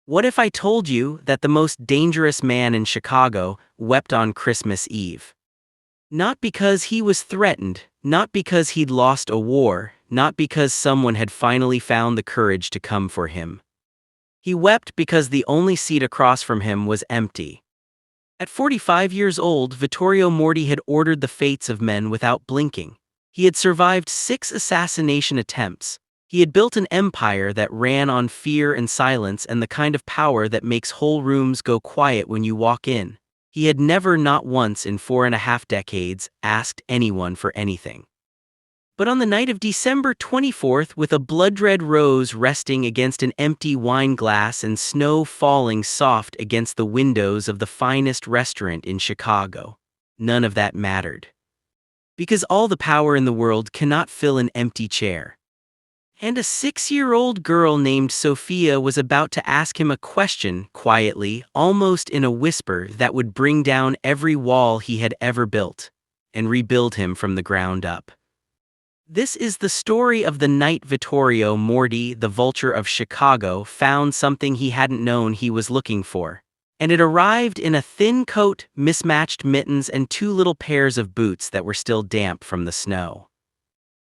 What if I told you that the most dangerous man in Chicago wept on Christmas Eve? Not because he was threatened, not because he'd lost a war, not because someone had finally found the courage to come for him. He wept because the only seat across from him was empty. At 45 years old, Vittorio Moretti had ordered the fates of men without blinking. He had survived 6 assassination attempts. He had built an empire that ran on fear and silence and the kind of power that makes whole rooms go quiet when you walk in. He had never, not once in 4.5 decades, asked anyone for anything. But on the night of December 24th, with a blood-red rose resting against an empty wine glass and snow falling soft against the windows of the finest restaurant in Chicago, none of that mattered. Because all the power in the world cannot fill an empty chair. And a 6-year-old girl named Sophia was about to ask him a question, quietly, almost in a whisper, that would bring down every wall he had ever built, and rebuild him from the ground up. This is the story of the night Vittorio Moretti, the vulture of Chicago, found something he hadn't known he was looking for. And it arrived in a thin coat, mismatched mittens, and 2 little pairs of boots that were still damp from the snow.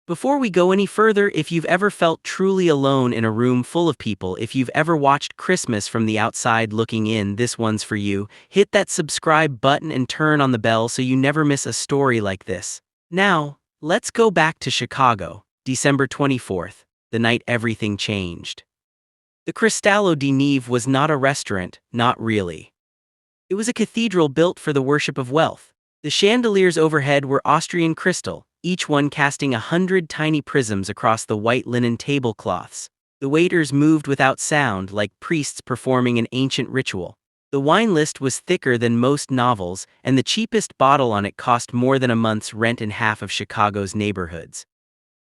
Before we go any further, if you've ever felt truly alone in a room full of people, if you've ever watched Christmas from the outside looking in, this one's for you. Hit that subscribe button and turn on the bell so you never miss a story like this. Now, let's go back to Chicago, December 24th, the night everything changed. The Cristallo di Neve was not a restaurant, not really. It was a cathedral built for the worship of wealth. The chandeliers overhead were Austrian crystal, each one casting 100 tiny prisms across the white linen tablecloths. The waiters moved without sound, like priests performing an ancient ritual. The wine list was thicker than most novels, and the cheapest bottle on it cost more than a month's rent in half of Chicago's neighborhoods.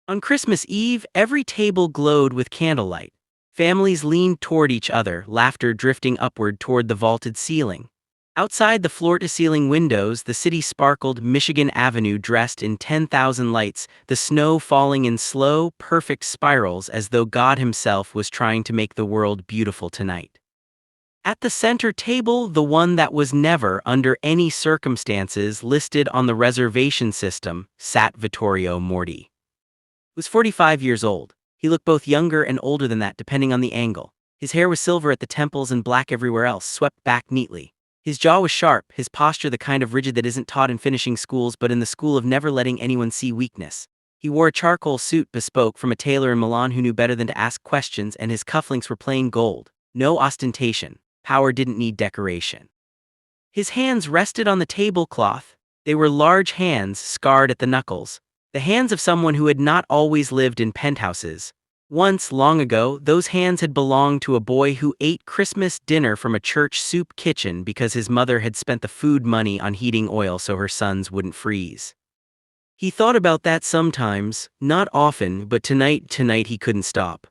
On Christmas Eve, every table glowed with candlelight. Families leaned toward each other, laughter drifting upward toward the vaulted ceiling. Outside the floor-to-ceiling windows, the city sparkled, Michigan Avenue dressed in 10,000 lights, the snow falling in slow, perfect spirals as though God himself was trying to make the world beautiful tonight. At the center table, the one that was never, under any circumstances, listed on the reservation system, sat Vittorio Moretti. He was 45 years old. He looked both younger and older than that, depending on the angle. His hair was silver at the temples and black everywhere else, swept back neatly. His jaw was sharp, his posture the kind of rigid that isn't taught in finishing schools but in the school of never letting anyone see weakness. He wore a charcoal suit bespoke from a tailor in Milan who knew better than to ask questions, and his cufflinks were plain gold. No ostentation. Power didn't need decoration. His hands rested on the tablecloth. They were large hands, scarred at the knuckles. The hands of someone who had not always lived in penthouses. Once, long ago, those hands had belonged to a boy who ate Christmas dinner from a church soup kitchen because his mother had spent the food money on heating oil so her sons wouldn't freeze. He thought about that sometimes, not often, but tonight he couldn't stop.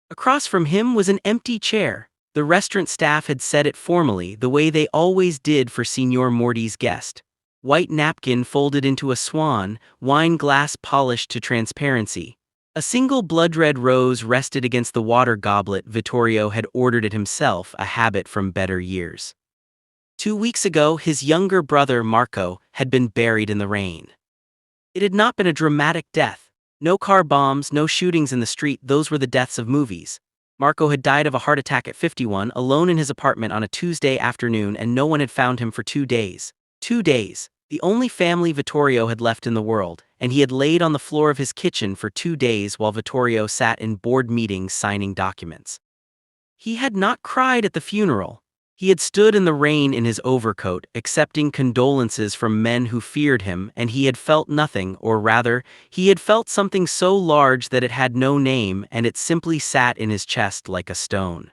Across from him was an empty chair. The restaurant staff had set it formally, the way they always did for Signor Moretti's guest. White napkin folded into a swan, wine glass polished to transparency. A single blood-red rose rested against the water goblet. Vittorio had ordered it himself, a habit from better years. 2 weeks ago, his younger brother, Marco, had been buried in the rain. It had not been a dramatic death. No car bombs, no shootings in the street, those were the deaths of movies. Marco had died of a heart attack at 51, alone in his apartment on a Tuesday afternoon, and no one had found him for 2 days. 2 days. The only family Vittorio had left in the world, and he had laid on the floor of his kitchen for 2 days while Vittorio sat in board meetings signing documents. He had not cried at the funeral. He had stood in the rain in his overcoat, accepting condolences from men who feared him, and he had felt nothing, or rather, he had felt something so large that it had no name, and it simply sat in his chest like a stone.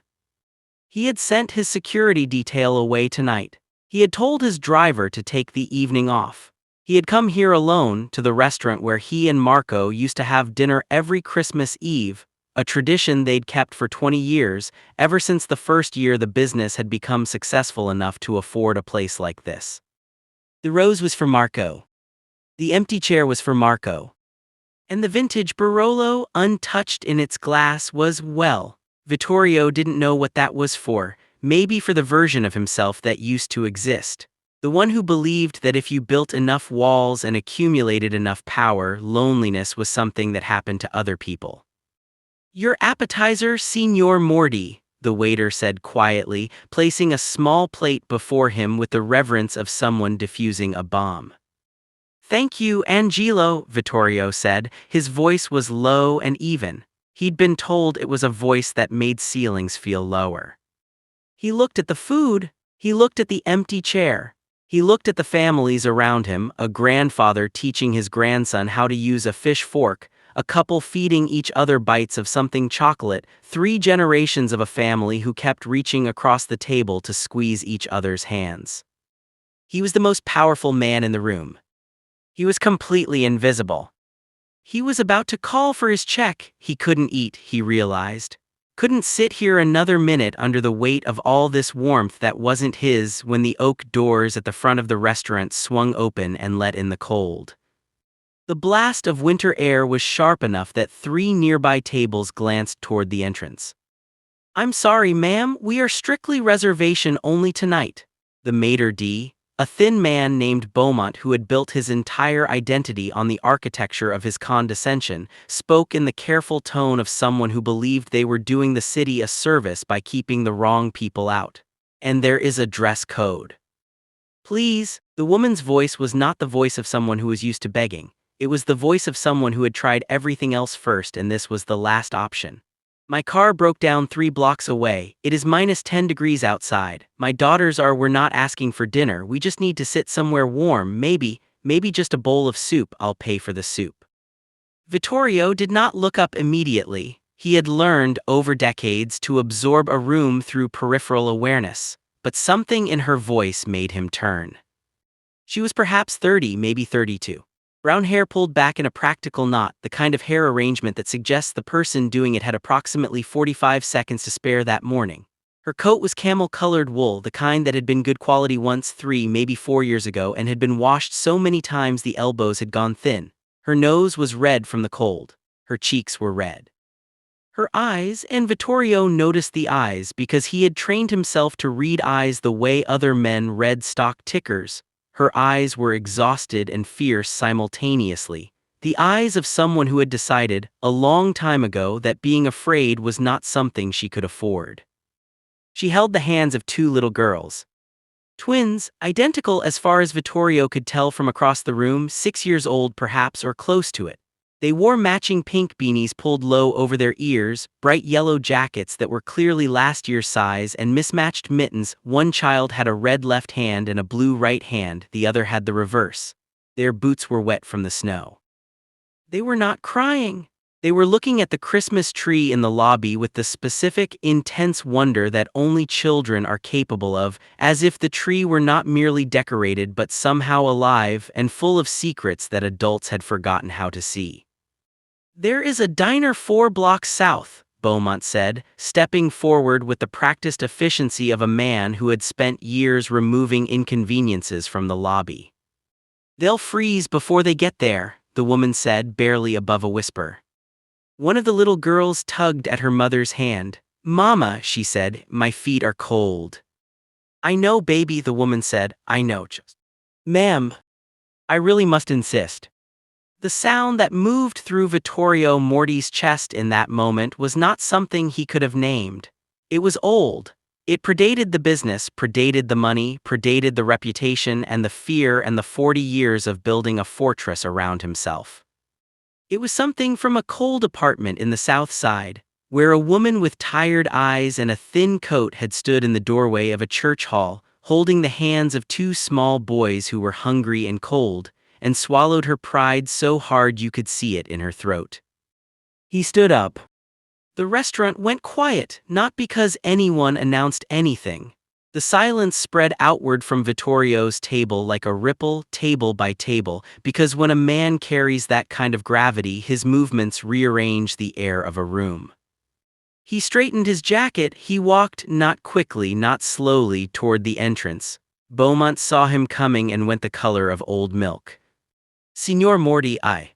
He had sent his security detail away tonight. He had told his driver to take the evening off. He had come here alone, to the restaurant where he and Marco used to have dinner every Christmas Eve, a tradition they'd kept for 20 years, ever since the first year the business had become successful enough to afford a place like this. The rose was for Marco. The empty chair was for Marco. And the vintage Barolo, untouched in its glass, was, well, Vittorio didn't know what that was for, maybe for the version of himself that used to exist. The one who believed that if you built enough walls and accumulated enough power, loneliness was something that happened to other people. "Your appetizer, Signor Morty," the waiter said quietly, placing a small plate before him with the reverence of someone defusing a bomb. "Thank you, Angelo," Vittorio said. His voice was low and even. He'd been told it was a voice that made ceilings feel lower. He looked at the food. He looked at the empty chair. He looked at the families around him, a grandfather teaching his grandson how to use a fish fork, a couple feeding each other bites of something chocolate, 3 generations of a family who kept reaching across the table to squeeze each other's hands. He was the most powerful man in the room. He was completely invisible. He was about to call for his check. He couldn't eat, he realized. Couldn't sit here another minute under the weight of all this warmth that wasn't his when the oak doors at the front of the restaurant swung open and let in the cold. The blast of winter air was sharp enough that 3 nearby tables glanced toward the entrance. "I'm sorry, ma'am, we are strictly reservation only tonight," the maitre d', a thin man named Beaumont who had built his entire identity on the architecture of his condescension, spoke in the careful tone of someone who believed they were doing the city a service by keeping the wrong people out. "And there is a dress code." "Please," the woman's voice was not the voice of someone who was used to begging. It was the voice of someone who had tried everything else first and this was the last option. "My car broke down 3 blocks away. It is -10 degrees outside. My daughters we're not asking for dinner, we just need to sit somewhere warm, maybe just a bowl of soup. I'll pay for the soup." Vittorio did not look up immediately. He had learned, over decades, to absorb a room through peripheral awareness, but something in her voice made him turn. She was perhaps 30, maybe 32. Brown hair pulled back in a practical knot, the kind of hair arrangement that suggests the person doing it had approximately 45 seconds to spare that morning. Her coat was camel-colored wool, the kind that had been good quality once 3, maybe 4 years ago and had been washed so many times the elbows had gone thin. Her nose was red from the cold. Her cheeks were red. Her eyes, and Vittorio noticed the eyes because he had trained himself to read eyes the way other men read stock tickers. Her eyes were exhausted and fierce simultaneously, the eyes of someone who had decided, a long time ago, that being afraid was not something she could afford. She held the hands of 2 little girls. Twins, identical as far as Vittorio could tell from across the room, 6 years old perhaps or close to it. They wore matching pink beanies pulled low over their ears, bright yellow jackets that were clearly last year's size, and mismatched mittens. One child had a red left hand and a blue right hand, the other had the reverse. Their boots were wet from the snow. They were not crying. They were looking at the Christmas tree in the lobby with the specific, intense wonder that only children are capable of, as if the tree were not merely decorated but somehow alive and full of secrets that adults had forgotten how to see. "There is a diner 4 blocks south," Beaumont said, stepping forward with the practiced efficiency of a man who had spent years removing inconveniences from the lobby. "They'll freeze before they get there," the woman said, barely above a whisper. One of the little girls tugged at her mother's hand. "Mama," she said, "my feet are cold." "I know, baby," the woman said, "I know. Ma'am, I really must insist." The sound that moved through Vittorio Morty's chest in that moment was not something he could have named. It was old. It predated the business, predated the money, predated the reputation and the fear and the 40 years of building a fortress around himself. It was something from a cold apartment in the South Side, where a woman with tired eyes and a thin coat had stood in the doorway of a church hall, holding the hands of 2 small boys who were hungry and cold, and swallowed her pride so hard you could see it in her throat. He stood up. The restaurant went quiet, not because anyone announced anything. The silence spread outward from Vittorio's table like a ripple, table by table, because when a man carries that kind of gravity, his movements rearrange the air of a room. He straightened his jacket. He walked, not quickly, not slowly, toward the entrance. Beaumont saw him coming and went the color of old milk. "Signor Morty, I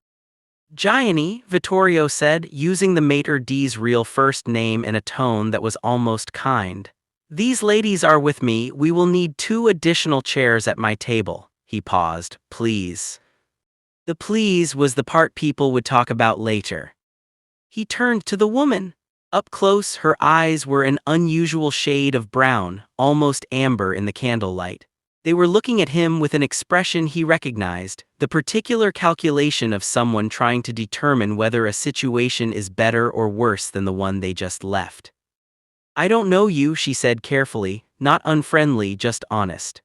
Gianni, Vittorio said, using the maitre d's real first name in a tone that was almost kind. These ladies are with me, we will need 2 additional chairs at my table. He paused. Please. The please was the part people would talk about later. He turned to the woman. Up close, her eyes were an unusual shade of brown, almost amber in the candlelight. They were looking at him with an expression he recognized, the particular calculation of someone trying to determine whether a situation is better or worse than the one they just left. I don't know you, she said carefully, not unfriendly, just honest.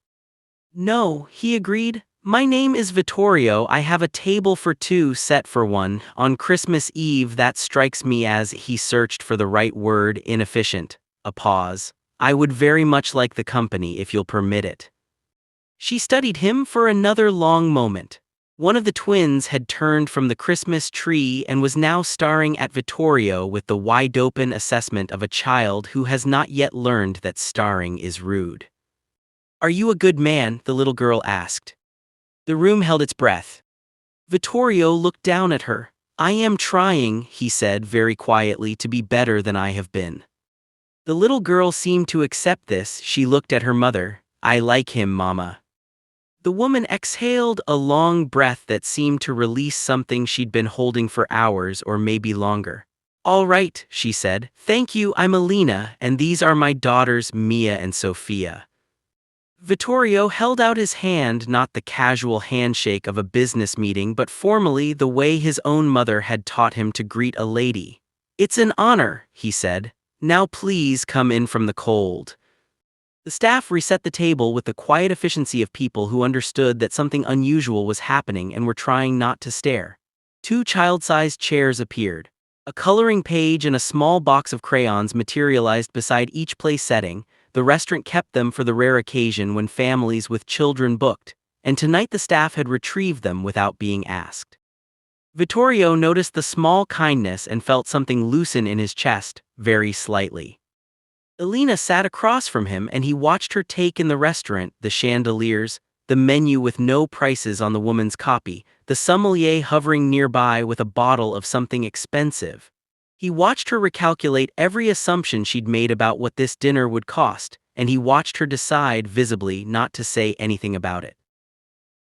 No, he agreed. My name is Vittorio. I have a table for 2 set for 1. On Christmas Eve, that strikes me as, he searched for the right word, inefficient. A pause. I would very much like the company if you'll permit it. She studied him for another long moment. One of the twins had turned from the Christmas tree and was now staring at Vittorio with the wide-open assessment of a child who has not yet learned that staring is rude. Are you a good man? The little girl asked. The room held its breath. Vittorio looked down at her. I am trying, he said very quietly, to be better than I have been. The little girl seemed to accept this. She looked at her mother. I like him, Mama. The woman exhaled a long breath that seemed to release something she'd been holding for hours or maybe longer. All right, she said. Thank you, I'm Alina, and these are my daughters, Mia and Sofia. Vittorio held out his hand, not the casual handshake of a business meeting, but formally, the way his own mother had taught him to greet a lady. It's an honor, he said. Now please come in from the cold. The staff reset the table with the quiet efficiency of people who understood that something unusual was happening and were trying not to stare. 2 child-sized chairs appeared. A coloring page and a small box of crayons materialized beside each place setting. The restaurant kept them for the rare occasion when families with children booked, and tonight the staff had retrieved them without being asked. Vittorio noticed the small kindness and felt something loosen in his chest, very slightly. Alina sat across from him and he watched her take in the restaurant, the chandeliers, the menu with no prices on the woman's copy, the sommelier hovering nearby with a bottle of something expensive. He watched her recalculate every assumption she'd made about what this dinner would cost, and he watched her decide visibly not to say anything about it.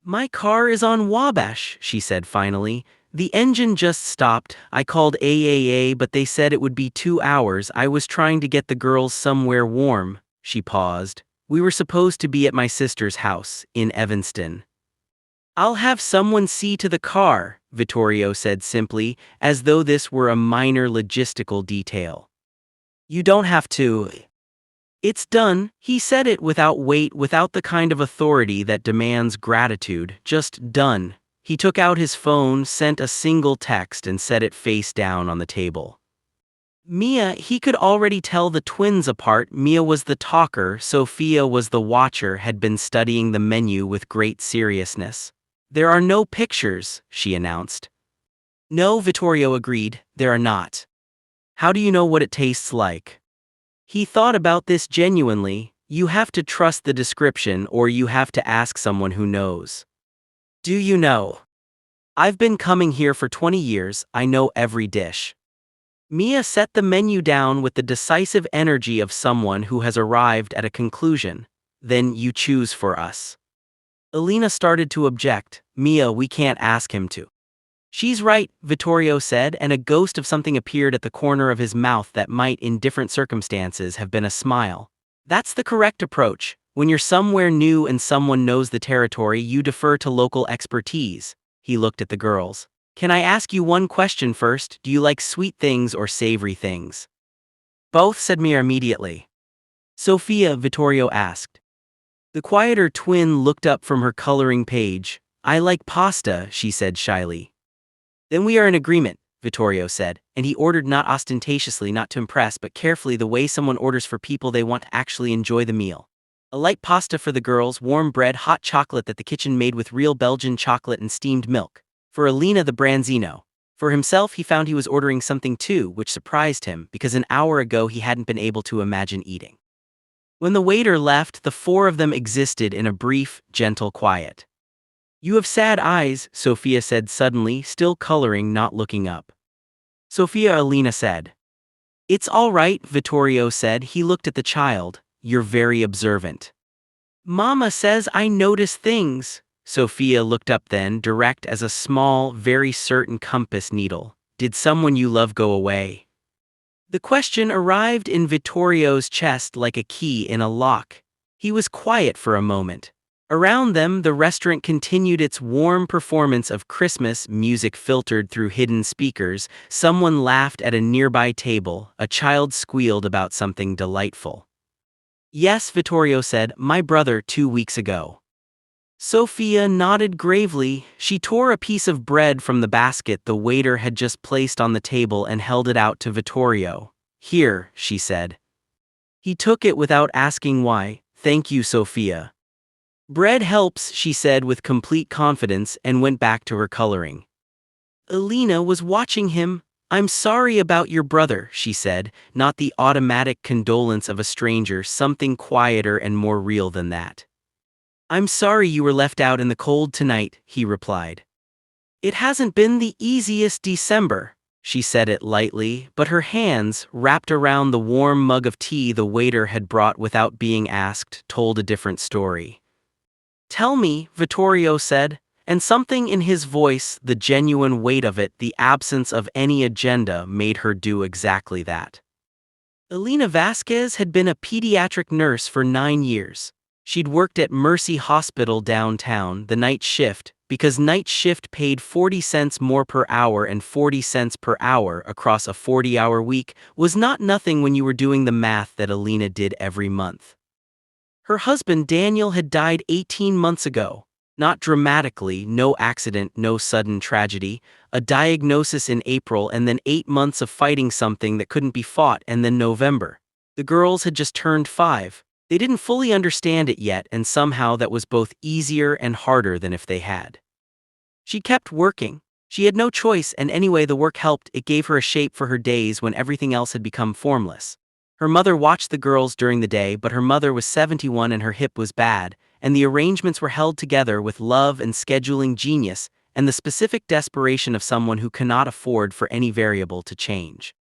My car is on Wabash, she said finally. The engine just stopped. I called AAA, but they said it would be 2 hours. I was trying to get the girls somewhere warm. She paused. We were supposed to be at my sister's house, in Evanston. I'll have someone see to the car, Vittorio said simply, as though this were a minor logistical detail. You don't have to. It's done. He said it without weight, without the kind of authority that demands gratitude, just done. He took out his phone, sent a single text, and set it face down on the table. Mia, he could already tell the twins apart. Mia was the talker, Sofia was the watcher, had been studying the menu with great seriousness. There are no pictures, she announced. No, Vittorio agreed, there are not. How do you know what it tastes like? He thought about this genuinely. You have to trust the description or you have to ask someone who knows. Do you know? I've been coming here for 20 years, I know every dish. Mia set the menu down with the decisive energy of someone who has arrived at a conclusion. Then you choose for us. Alina started to object. Mia, we can't ask him to. She's right, Vittorio said, and a ghost of something appeared at the corner of his mouth that might, in different circumstances, have been a smile. That's the correct approach. When you're somewhere new and someone knows the territory, you defer to local expertise. He looked at the girls. Can I ask you one question first? Do you like sweet things or savory things? Both, said Mia immediately. Sofia, Vittorio asked. The quieter twin looked up from her coloring page. I like pasta, she said shyly. Then we are in agreement, Vittorio said, and he ordered not ostentatiously, not to impress, but carefully, the way someone orders for people they want to actually enjoy the meal. A light pasta for the girls, warm bread, hot chocolate that the kitchen made with real Belgian chocolate and steamed milk. For Alina, the branzino. For himself, he found he was ordering something too, which surprised him, because an hour ago he hadn't been able to imagine eating. When the waiter left, the 4 of them existed in a brief, gentle quiet. You have sad eyes, Sophia said suddenly, still coloring, not looking up. Sophia, Alina said. It's all right, Vittorio said. He looked at the child. You're very observant. Mama says I notice things. Sophia looked up then, direct as a small, very certain compass needle. Did someone you love go away? The question arrived in Vittorio's chest like a key in a lock. He was quiet for a moment. Around them, the restaurant continued its warm performance of Christmas music filtered through hidden speakers. Someone laughed at a nearby table. A child squealed about something delightful. Yes, Vittorio said, my brother 2 weeks ago. Sophia nodded gravely. She tore a piece of bread from the basket the waiter had just placed on the table and held it out to Vittorio. Here, she said. He took it without asking why. Thank you, Sophia. Bread helps, she said with complete confidence and went back to her coloring. Alina was watching him. I'm sorry about your brother, she said, not the automatic condolence of a stranger, something quieter and more real than that. I'm sorry you were left out in the cold tonight, he replied. It hasn't been the easiest December, she said it lightly, but her hands, wrapped around the warm mug of tea the waiter had brought without being asked, told a different story. Tell me, Vittorio said, and something in his voice, the genuine weight of it, the absence of any agenda, made her do exactly that. Alina Vasquez had been a pediatric nurse for 9 years. She'd worked at Mercy Hospital downtown, the night shift, because night shift paid 40 cents more per hour, and 40 cents per hour across a 40-hour week was not nothing when you were doing the math that Alina did every month. Her husband Daniel had died 18 months ago. Not dramatically, no accident, no sudden tragedy, a diagnosis in April and then 8 months of fighting something that couldn't be fought, and then November. The girls had just turned 5. They didn't fully understand it yet, and somehow that was both easier and harder than if they had. She kept working. She had no choice, and anyway the work helped. It gave her a shape for her days when everything else had become formless. Her mother watched the girls during the day, but her mother was 71 and her hip was bad, and the arrangements were held together with love and scheduling genius and the specific desperation of someone who cannot afford for any variable to change.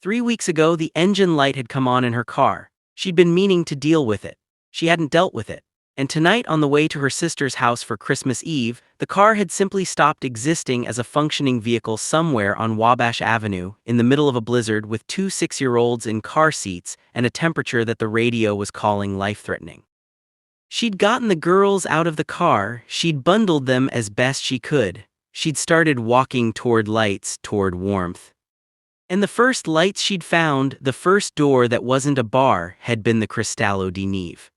3 weeks ago the engine light had come on in her car. She'd been meaning to deal with it. She hadn't dealt with it. And tonight, on the way to her sister's house for Christmas Eve, the car had simply stopped existing as a functioning vehicle somewhere on Wabash Avenue, in the middle of a blizzard with 2 6-year-olds in car seats and a temperature that the radio was calling life-threatening. She'd gotten the girls out of the car, she'd bundled them as best she could. She'd started walking toward lights, toward warmth. And the first lights she'd found, the first door that wasn't a bar, had been the Cristallo di Neve.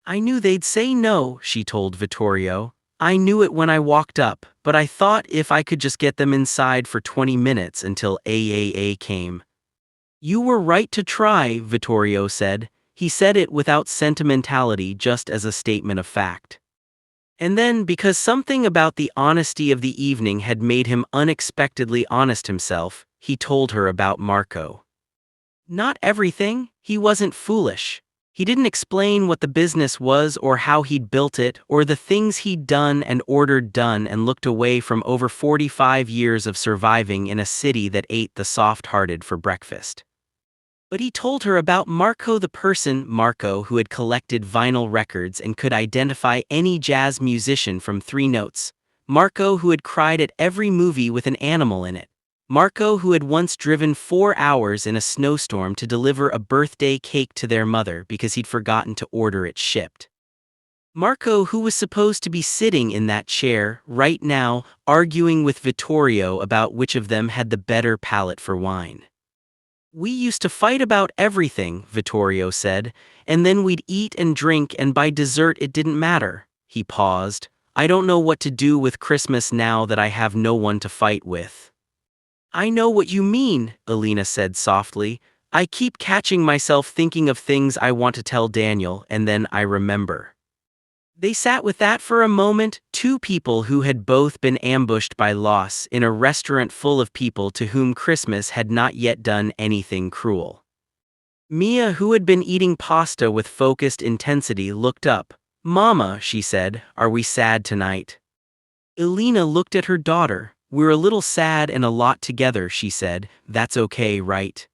I knew they'd say no, she told Vittorio. I knew it when I walked up, but I thought if I could just get them inside for 20 minutes until AAA came. You were right to try, Vittorio said. He said it without sentimentality, just as a statement of fact. And then, because something about the honesty of the evening had made him unexpectedly honest himself, he told her about Marco. Not everything. He wasn't foolish. He didn't explain what the business was or how he'd built it or the things he'd done and ordered done, and looked away from over 45 years of surviving in a city that ate the soft-hearted for breakfast. But he told her about Marco the person, Marco who had collected vinyl records and could identify any jazz musician from 3 notes. Marco who had cried at every movie with an animal in it. Marco who had once driven 4 hours in a snowstorm to deliver a birthday cake to their mother because he'd forgotten to order it shipped. Marco who was supposed to be sitting in that chair right now, arguing with Vittorio about which of them had the better palate for wine. We used to fight about everything, Vittorio said, and then we'd eat and drink, and by dessert it didn't matter. He paused. I don't know what to do with Christmas now that I have no one to fight with. I know what you mean, Alina said softly. I keep catching myself thinking of things I want to tell Daniel, and then I remember. They sat with that for a moment, 2 people who had both been ambushed by loss in a restaurant full of people to whom Christmas had not yet done anything cruel. Mia, who had been eating pasta with focused intensity, looked up. Mama, she said, are we sad tonight? Elena looked at her daughter. "We're a little sad and a lot together," she said. "That's okay, right?"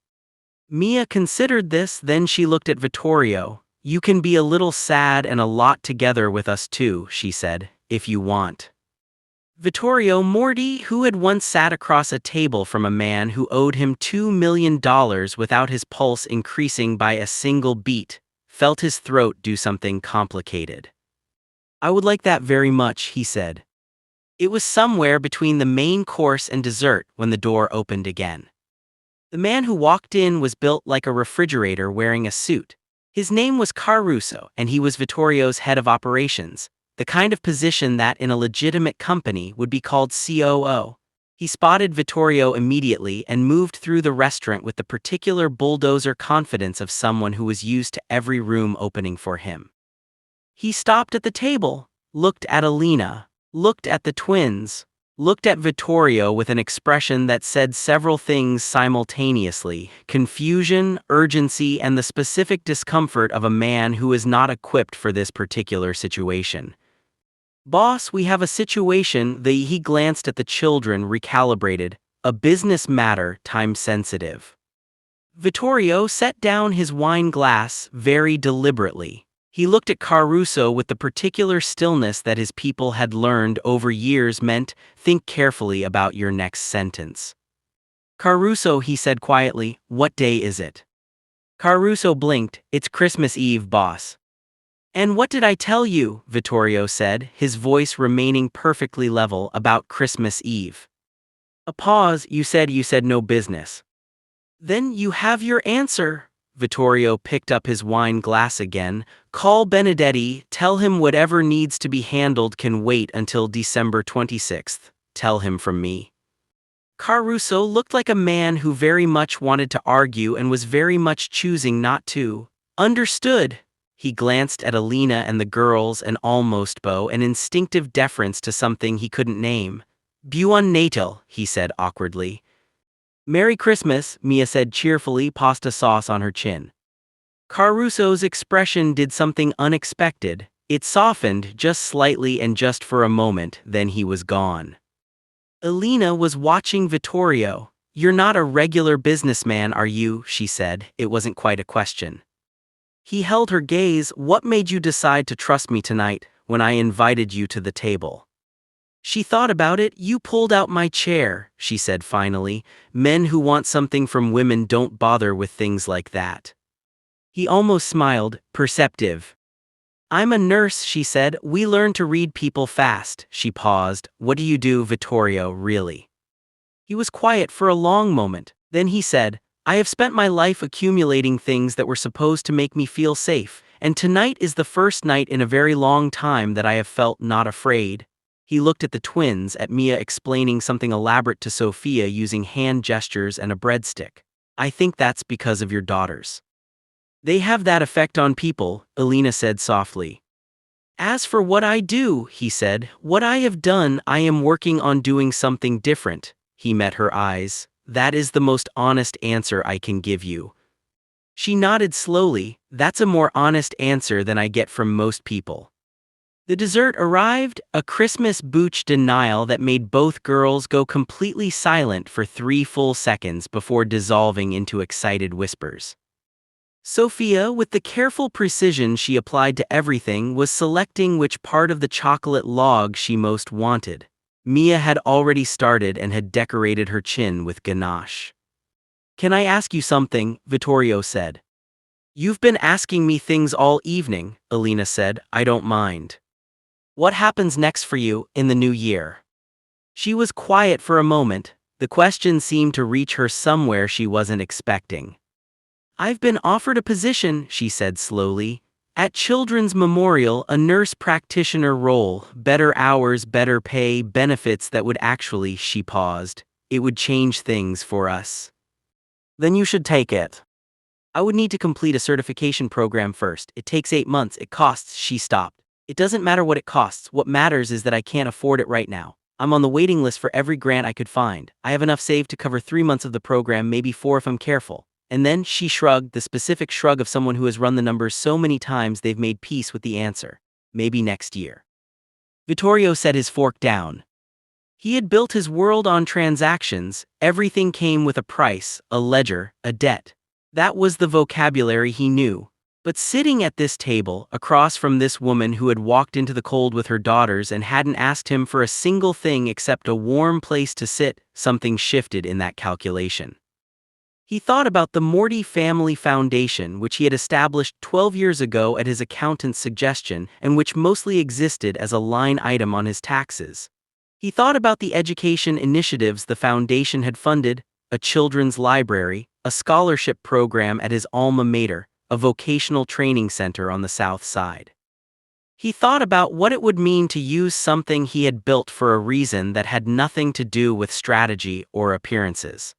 Mia considered this, then she looked at Vittorio. "You can be a little sad and a lot together with us too," she said, "if you want." Vittorio Moretti, who had once sat across a table from a man who owed him $2 million without his pulse increasing by a single beat, felt his throat do something complicated. "I would like that very much," he said. It was somewhere between the main course and dessert when the door opened again. The man who walked in was built like a refrigerator wearing a suit. His name was Caruso, and he was Vittorio's head of operations, the kind of position that in a legitimate company would be called COO. He spotted Vittorio immediately and moved through the restaurant with the particular bulldozer confidence of someone who was used to every room opening for him. He stopped at the table, looked at Elena, looked at the twins, looked at Vittorio with an expression that said several things simultaneously: confusion, urgency, and the specific discomfort of a man who is not equipped for this particular situation. "Boss, we have a situation." He glanced at the children, recalibrated. "A business matter, time sensitive." Vittorio set down his wine glass very deliberately. He looked at Caruso with the particular stillness that his people had learned over years meant, "Think carefully about your next sentence." "Caruso," he said quietly, "what day is it?" Caruso blinked. "It's Christmas Eve, boss." "And what did I tell you?" Vittorio said, his voice remaining perfectly level. "About Christmas Eve." A pause. You said no business." "Then you have your answer." Vittorio picked up his wine glass again. "Call Benedetti, tell him whatever needs to be handled can wait until December 26th. Tell him from me." Caruso looked like a man who very much wanted to argue and was very much choosing not to. "Understood." He glanced at Elena and the girls and almost bowed an instinctive deference to something he couldn't name. "Buon Natale," he said awkwardly. "Merry Christmas," Mia said cheerfully, pasta sauce on her chin. Caruso's expression did something unexpected. It softened just slightly and just for a moment, then he was gone. Elena was watching Vittorio. "You're not a regular businessman, are you?" she said. It wasn't quite a question. He held her gaze. "What made you decide to trust me tonight, when I invited you to the table?" She thought about it. "You pulled out my chair," she said finally. "Men who want something from women don't bother with things like that." He almost smiled. "Perceptive." "I'm a nurse," she said. "We learn to read people fast." She paused. "What do you do, Vittorio, really?" He was quiet for a long moment. Then he said, "I have spent my life accumulating things that were supposed to make me feel safe, and tonight is the first night in a very long time that I have felt not afraid." He looked at the twins, at Mia explaining something elaborate to Sophia using hand gestures and a breadstick. "I think that's because of your daughters. They have that effect on people," Elena said softly. "As for what I do," he said, "what I have done, I am working on doing something different." He met her eyes. "That is the most honest answer I can give you." She nodded slowly. "That's a more honest answer than I get from most people." The dessert arrived, a Christmas bouche de Nile that made both girls go completely silent for 3 full seconds before dissolving into excited whispers. Sophia, with the careful precision she applied to everything, was selecting which part of the chocolate log she most wanted. Mia had already started and had decorated her chin with ganache. "Can I ask you something?" Vittorio said. "You've been asking me things all evening," Elena said. "I don't mind. What happens next for you, in the new year?" She was quiet for a moment. The question seemed to reach her somewhere she wasn't expecting. "I've been offered a position," she said slowly. "At Children's Memorial, a nurse practitioner role, better hours, better pay, benefits that would actually," she paused, "it would change things for us." "Then you should take it." "I would need to complete a certification program first. It takes 8 months. It costs." She stopped. "It doesn't matter what it costs. What matters is that I can't afford it right now. I'm on the waiting list for every grant I could find. I have enough saved to cover 3 months of the program, maybe 4 if I'm careful." And then she shrugged, the specific shrug of someone who has run the numbers so many times they've made peace with the answer. "Maybe next year." Vittorio set his fork down. He had built his world on transactions. Everything came with a price, a ledger, a debt. That was the vocabulary he knew. But sitting at this table, across from this woman who had walked into the cold with her daughters and hadn't asked him for a single thing except a warm place to sit, something shifted in that calculation. He thought about the Moretti Family Foundation, which he had established 12 years ago at his accountant's suggestion and which mostly existed as a line item on his taxes. He thought about the education initiatives the foundation had funded, a children's library, a scholarship program at his alma mater, a vocational training center on the South Side. He thought about what it would mean to use something he had built for a reason that had nothing to do with strategy or appearances.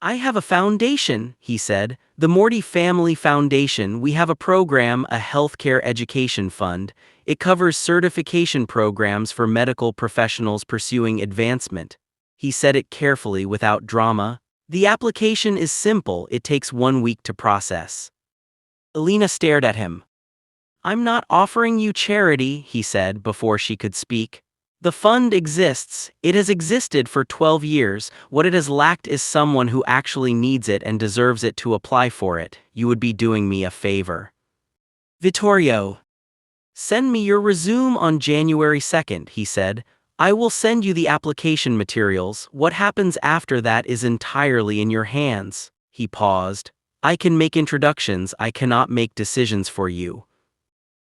"I have a foundation," he said, "the Moretti Family Foundation. We have a program, a healthcare education fund. It covers certification programs for medical professionals pursuing advancement." He said it carefully without drama. "The application is simple, it takes 1 week to process." Alina stared at him. "I'm not offering you charity," he said before she could speak. "The fund exists. It has existed for 12 years. What it has lacked is someone who actually needs it and deserves it to apply for it. You would be doing me a favor." "Vittorio, send me your resume on January 2nd, he said. "I will send you the application materials. What happens after that is entirely in your hands." He paused. "I can make introductions, I cannot make decisions for you."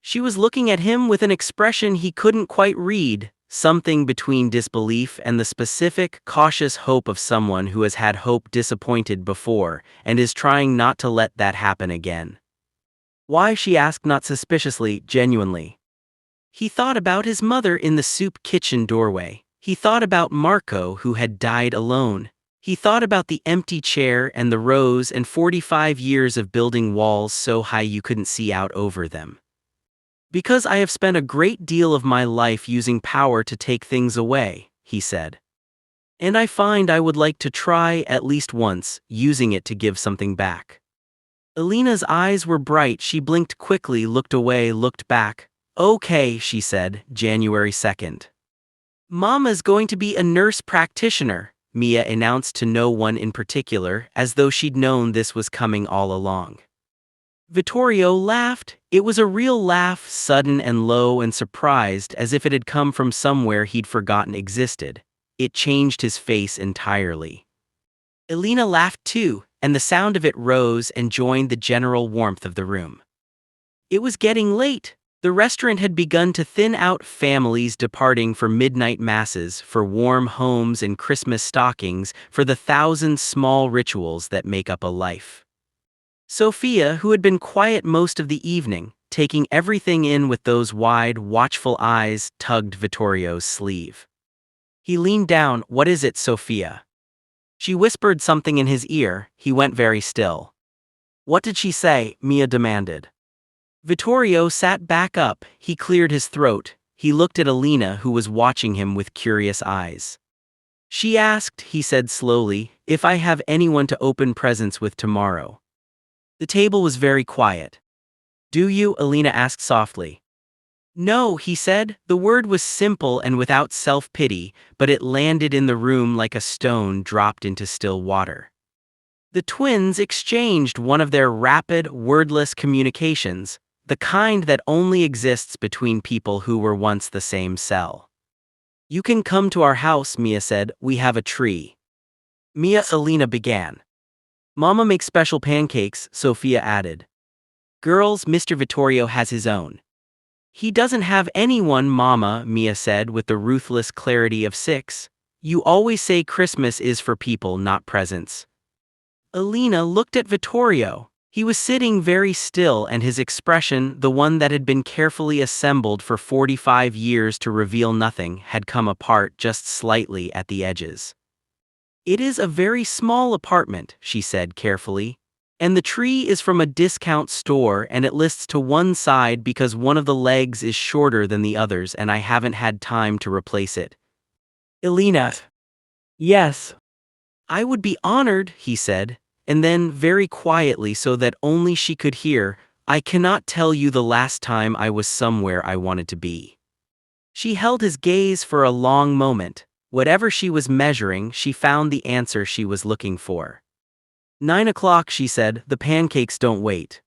She was looking at him with an expression he couldn't quite read, something between disbelief and the specific, cautious hope of someone who has had hope disappointed before and is trying not to let that happen again. "Why?" she asked, not suspiciously, genuinely. He thought about his mother in the soup kitchen doorway. He thought about Marco who had died alone. He thought about the empty chair and the rows and 45 years of building walls so high you couldn't see out over them. "Because I have spent a great deal of my life using power to take things away," he said. "And I find I would like to try, at least once, using it to give something back." Alina's eyes were bright. She blinked quickly, looked away, looked back. "Okay," she said, January 2nd. "Mama's going to be a nurse practitioner," Mia announced to no one in particular, as though she'd known this was coming all along. Vittorio laughed. It was a real laugh, sudden and low and surprised, as if it had come from somewhere he'd forgotten existed. It changed his face entirely. Alina laughed too, and the sound of it rose and joined the general warmth of the room. It was getting late. The restaurant had begun to thin out, families departing for midnight masses, for warm homes and Christmas stockings, for the 1,000 small rituals that make up a life. Sophia, who had been quiet most of the evening, taking everything in with those wide, watchful eyes, tugged Vittorio's sleeve. He leaned down. "What is it, Sophia?" She whispered something in his ear. He went very still. "What did she say?" Mia demanded. Vittorio sat back up. He cleared his throat. He looked at Alina, who was watching him with curious eyes. "She asked," he said slowly, "if I have anyone to open presents with tomorrow." The table was very quiet. "Do you?" Alina asked softly. "No," he said. The word was simple and without self-pity, but it landed in the room like a stone dropped into still water. The twins exchanged one of their rapid, wordless communications, the kind that only exists between people who were once the same cell. "You can come to our house," Mia said. "We have a tree." Alina began. "Mama makes special pancakes," Sophia added. "Girls, Mr. Vittorio has his own." "He doesn't have anyone, Mama," Mia said with the ruthless clarity of 6. "You always say Christmas is for people, not presents." Alina looked at Vittorio. He was sitting very still, and his expression, the one that had been carefully assembled for 45 years to reveal nothing, had come apart just slightly at the edges. "It is a very small apartment," she said carefully. "And the tree is from a discount store, and it lists to one side because one of the legs is shorter than the others and I haven't had time to replace it." Alina. "Yes. I would be honored," he said, and then, very quietly so that only she could hear, "I cannot tell you the last time I was somewhere I wanted to be." She held his gaze for a long moment. Whatever she was measuring, she found the answer she was looking for. 9 o'clock, she said, the pancakes don't wait.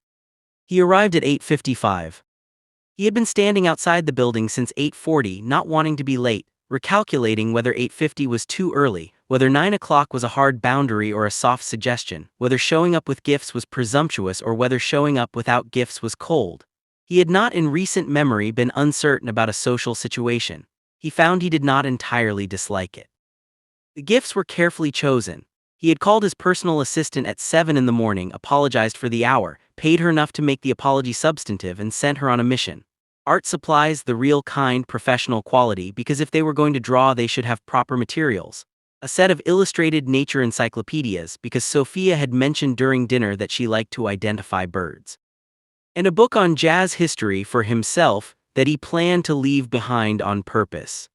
He arrived at 8:55. He had been standing outside the building since 8:40, not wanting to be late, recalculating whether 8:50 was too early, whether 9 o'clock was a hard boundary or a soft suggestion, whether showing up with gifts was presumptuous or whether showing up without gifts was cold. He had not in recent memory been uncertain about a social situation. He found he did not entirely dislike it. The gifts were carefully chosen. He had called his personal assistant at 7 in the morning, apologized for the hour, paid her enough to make the apology substantive, and sent her on a mission. Art supplies, the real kind, professional quality, because if they were going to draw they should have proper materials. A set of illustrated nature encyclopedias, because Sophia had mentioned during dinner that she liked to identify birds. And a book on jazz history for himself that he planned to leave behind on purpose.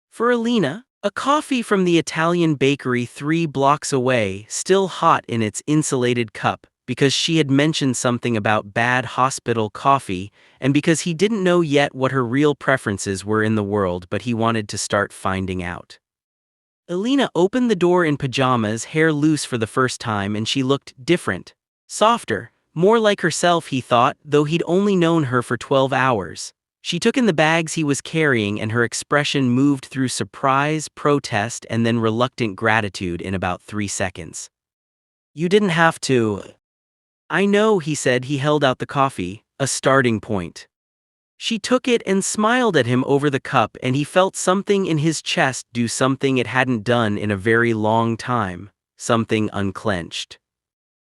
For Alina, a coffee from the Italian bakery 3 blocks away, still hot in its insulated cup, because she had mentioned something about bad hospital coffee, and because he didn't know yet what her real preferences were in the world, but he wanted to start finding out. Alina opened the door in pajamas, hair loose for the first time, and she looked different, softer, more like herself, he thought, though he'd only known her for 12 hours. She took in the bags he was carrying, and her expression moved through surprise, protest, and then reluctant gratitude in about 3 seconds. You didn't have to. I know, he said. He held out the coffee, a starting point. She took it and smiled at him over the cup, and he felt something in his chest do something it hadn't done in a very long time, something unclenched.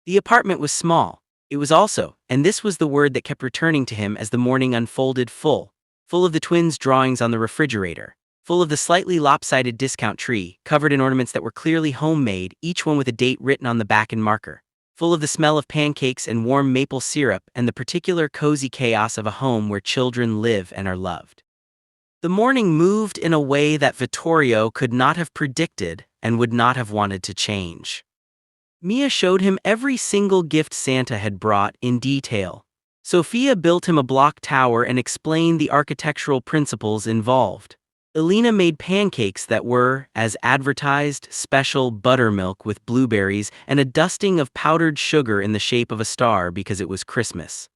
The apartment was small. It was also, and this was the word that kept returning to him as the morning unfolded, full of the twins' drawings on the refrigerator, full of the slightly lopsided discount tree, covered in ornaments that were clearly homemade, each one with a date written on the back in marker, full of the smell of pancakes and warm maple syrup and the particular cozy chaos of a home where children live and are loved. The morning moved in a way that Vittorio could not have predicted and would not have wanted to change. Mia showed him every single gift Santa had brought in detail. Sophia built him a block tower and explained the architectural principles involved. Alina made pancakes that were, as advertised, special buttermilk with blueberries and a dusting of powdered sugar in the shape of a star because it was Christmas.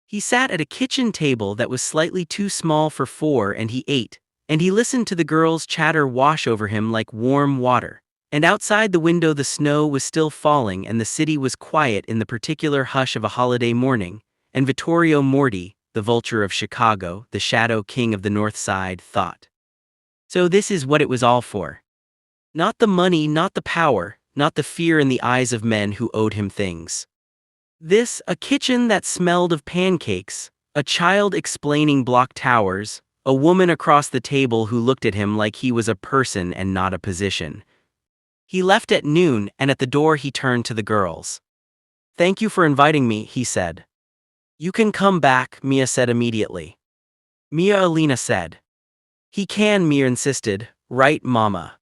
He sat at a kitchen table that was slightly too small for 4, and he ate, and he listened to the girls' chatter wash over him like warm water. And outside the window the snow was still falling and the city was quiet in the particular hush of a holiday morning, and Vittorio Moretti, the vulture of Chicago, the shadow king of the North Side, thought. So this is what it was all for. Not the money, not the power, not the fear in the eyes of men who owed him things. This, a kitchen that smelled of pancakes, a child explaining block towers, a woman across the table who looked at him like he was a person and not a position. He left at noon, and at the door he turned to the girls. Thank you for inviting me, he said. You can come back, Mia said immediately. Alina said. He can, Mia insisted. Right, Mama?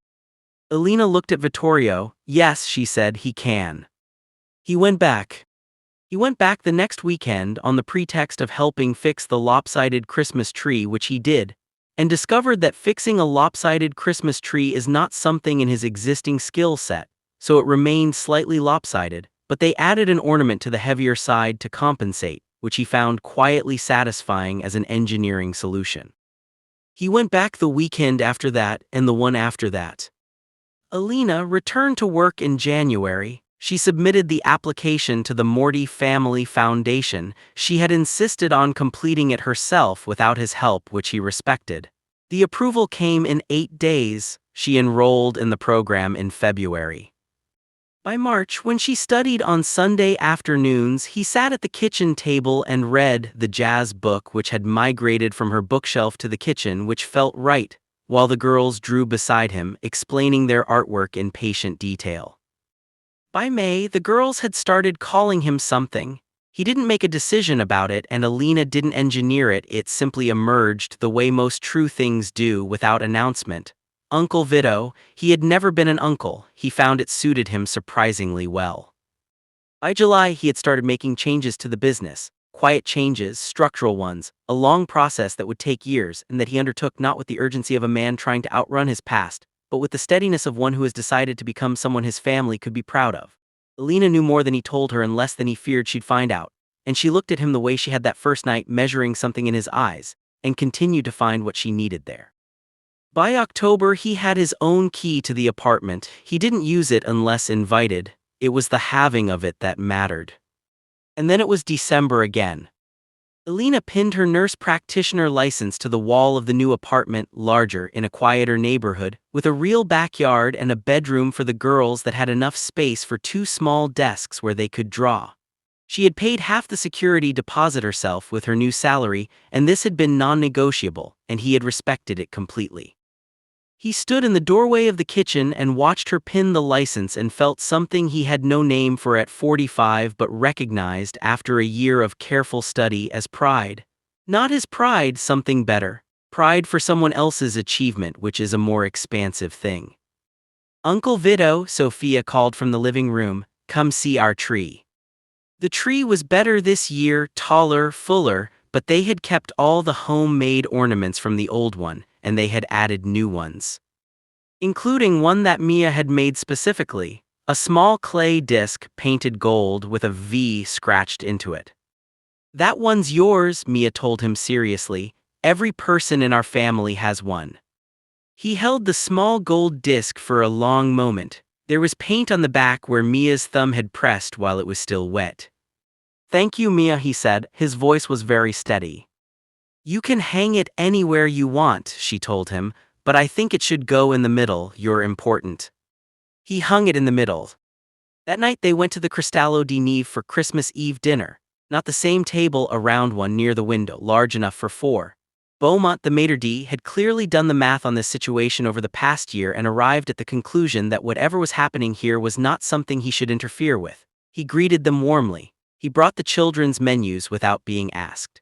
Alina looked at Vittorio. Yes, she said, he can. He went back. He went back the next weekend on the pretext of helping fix the lopsided Christmas tree, which he did, and discovered that fixing a lopsided Christmas tree is not something in his existing skill set, so it remained slightly lopsided, but they added an ornament to the heavier side to compensate, which he found quietly satisfying as an engineering solution. He went back the weekend after that and the one after that. Alina returned to work in January. She submitted the application to the Moretti Family Foundation. She had insisted on completing it herself without his help, which he respected. The approval came in 8 days. She enrolled in the program in February. By March, when she studied on Sunday afternoons, he sat at the kitchen table and read the jazz book which had migrated from her bookshelf to the kitchen, which felt right, while the girls drew beside him, explaining their artwork in patient detail. By May, the girls had started calling him something. He didn't make a decision about it, and Alina didn't engineer it. It simply emerged the way most true things do, without announcement. Uncle Vito. He had never been an uncle. He found it suited him surprisingly well. By July, he had started making changes to the business. Quiet changes, structural ones, a long process that would take years and that he undertook not with the urgency of a man trying to outrun his past, but with the steadiness of one who has decided to become someone his family could be proud of. Alina knew more than he told her and less than he feared she'd find out, and she looked at him the way she had that first night, measuring something in his eyes, and continued to find what she needed there. By October, he had his own key to the apartment. He didn't use it unless invited. It was the having of it that mattered. And then it was December again. Alina pinned her nurse practitioner license to the wall of the new apartment, larger, in a quieter neighborhood, with a real backyard and a bedroom for the girls that had enough space for 2 small desks where they could draw. She had paid half the security deposit herself with her new salary, and this had been non-negotiable, and he had respected it completely. He stood in the doorway of the kitchen and watched her pin the license and felt something he had no name for at 45 but recognized after a year of careful study as pride. Not his pride, something better. Pride for someone else's achievement, which is a more expansive thing. "Uncle Vito," Sophia called from the living room, "come see our tree." The tree was better this year, taller, fuller, but they had kept all the homemade ornaments from the old one, and they had added new ones, including one that Mia had made specifically, a small clay disc painted gold with a V scratched into it. "That one's yours," Mia told him seriously. "Every person in our family has one." He held the small gold disc for a long moment. There was paint on the back where Mia's thumb had pressed while it was still wet. "Thank you, Mia," he said. His voice was very steady. "You can hang it anywhere you want," she told him, "but I think it should go in the middle. You're important." He hung it in the middle. That night they went to the Cristallo di Neve for Christmas Eve dinner. Not the same table, a round one near the window, large enough for 4. Beaumont, the maitre d', had clearly done the math on this situation over the past year and arrived at the conclusion that whatever was happening here was not something he should interfere with. He greeted them warmly. He brought the children's menus without being asked.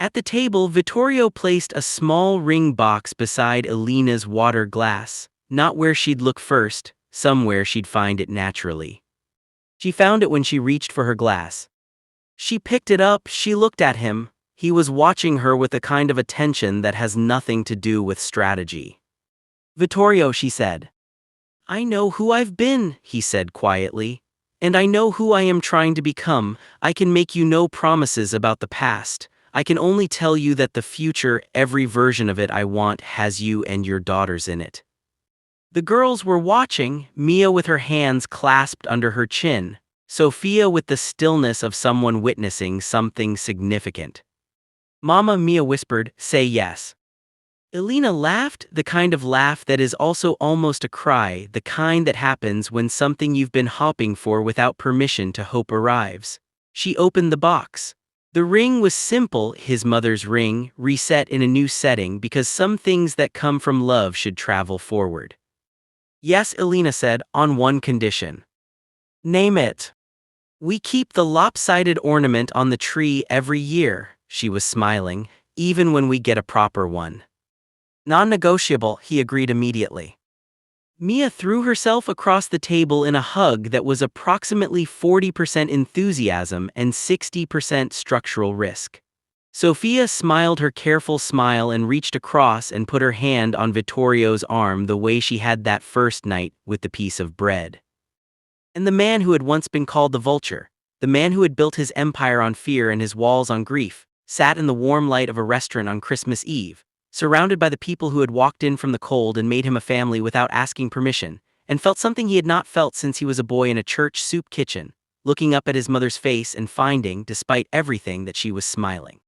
At the table, Vittorio placed a small ring box beside Alina's water glass, not where she'd look first, somewhere she'd find it naturally. She found it when she reached for her glass. She picked it up, she looked at him. He was watching her with a kind of attention that has nothing to do with strategy. "Vittorio," she said. "I know who I've been," he said quietly. "And I know who I am trying to become. I can make you no promises about the past. I can only tell you that the future, every version of it I want, has you and your daughters in it." The girls were watching, Mia with her hands clasped under her chin, Sophia with the stillness of someone witnessing something significant. "Mama," Mia whispered, "say yes." Alina laughed, the kind of laugh that is also almost a cry, the kind that happens when something you've been hoping for without permission to hope arrives. She opened the box. The ring was simple, his mother's ring, reset in a new setting because some things that come from love should travel forward. "Yes," Alina said, "on one condition." "Name it." "We keep the lopsided ornament on the tree every year," she was smiling, "even when we get a proper one." "Non-negotiable," he agreed immediately. Mia threw herself across the table in a hug that was approximately 40% enthusiasm and 60% structural risk. Sophia smiled her careful smile and reached across and put her hand on Vittorio's arm the way she had that first night with the piece of bread. And the man who had once been called the Vulture, the man who had built his empire on fear and his walls on grief, sat in the warm light of a restaurant on Christmas Eve, surrounded by the people who had walked in from the cold and made him a family without asking permission, and felt something he had not felt since he was a boy in a church soup kitchen, looking up at his mother's face and finding, despite everything, that she was smiling.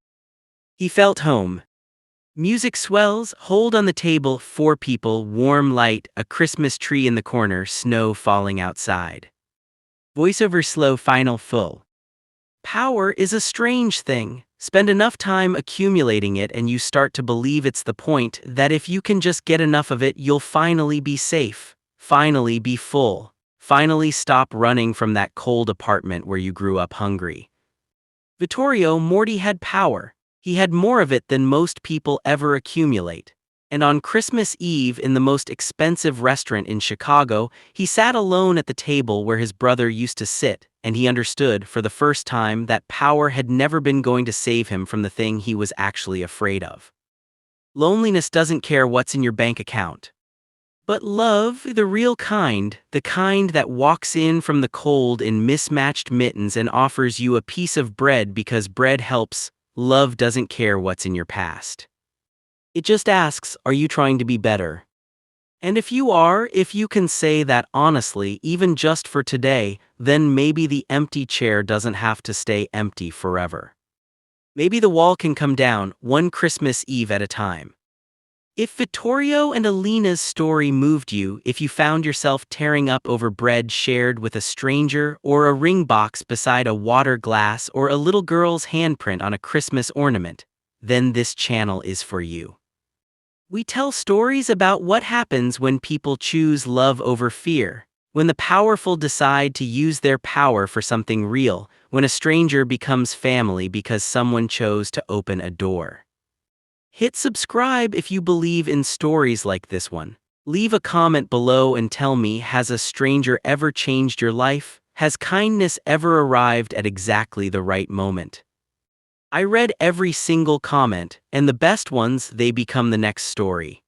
He felt home. Music swells, hold on the table, 4 people, warm light, a Christmas tree in the corner, snow falling outside. Voiceover slow final full. Power is a strange thing. Spend enough time accumulating it and you start to believe it's the point, that if you can just get enough of it you'll finally be safe, finally be full, finally stop running from that cold apartment where you grew up hungry. Vittorio Moretti had power. He had more of it than most people ever accumulate. And on Christmas Eve in the most expensive restaurant in Chicago, he sat alone at the table where his brother used to sit, and he understood for the first time that power had never been going to save him from the thing he was actually afraid of. Loneliness doesn't care what's in your bank account. But love, the real kind, the kind that walks in from the cold in mismatched mittens and offers you a piece of bread because bread helps, love doesn't care what's in your past. It just asks, are you trying to be better? And if you are, if you can say that honestly, even just for today, then maybe the empty chair doesn't have to stay empty forever. Maybe the wall can come down, one Christmas Eve at a time. If Vittorio and Alina's story moved you, if you found yourself tearing up over bread shared with a stranger, or a ring box beside a water glass, or a little girl's handprint on a Christmas ornament, then this channel is for you. We tell stories about what happens when people choose love over fear, when the powerful decide to use their power for something real, when a stranger becomes family because someone chose to open a door. Hit subscribe if you believe in stories like this one. Leave a comment below and tell me, has a stranger ever changed your life? Has kindness ever arrived at exactly the right moment? I read every single comment, and the best ones, they become the next story.